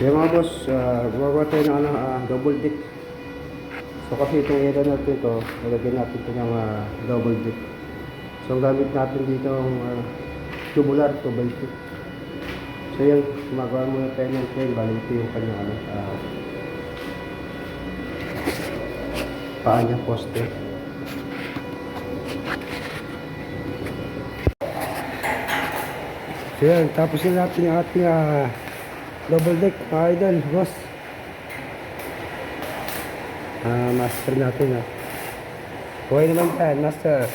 Kaya mga boss, gagawa tayo ng double deck. So kasi itong area natin ito, nalagyan natin ito ng double deck. So ang gamit natin dito ang tubular 2x2. So yan, gumagawa muna tayo ng frame, bali ito yung kanyang paa niya, poste. So yan, tapos na natin yung ating double deck, mga idol, boss. Master natin okay naman tayo, master.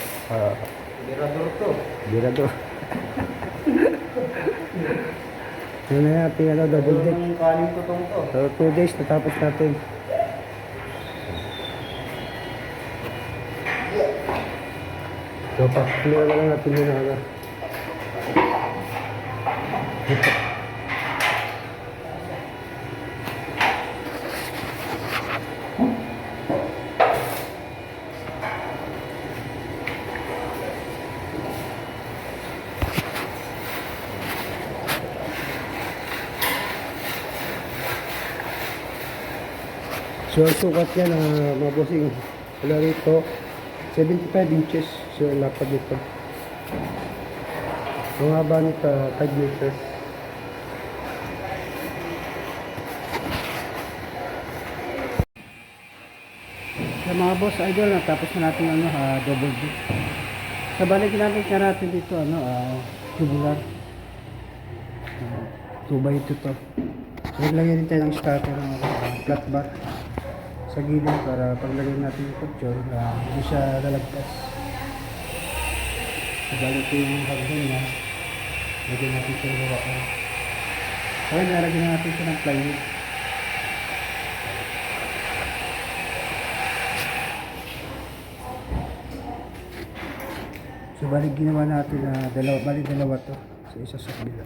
Birador to. Birador. Yan na natin double deck. Yung kaling tutong to. So 2 days natapos natin. So pakilo na lang natin yun So sukat yan mga bossing. Wala rito 75 inches. So lapad nito. Ang haba nito 5 meters. So mga boss idol, tapos na natin double deck. So balik natin dito tubular 2x2 to. So lagyan din tayo ng starter ng flat bar sa gilid para paglagay natin yung picture hindi siya lalagpas. So balik yung hagdan niya, lagyan natin siya ng hawakan. So nalagyan natin siya ng plywood. So balik ginawa natin dalawa to sa isa sa kabila.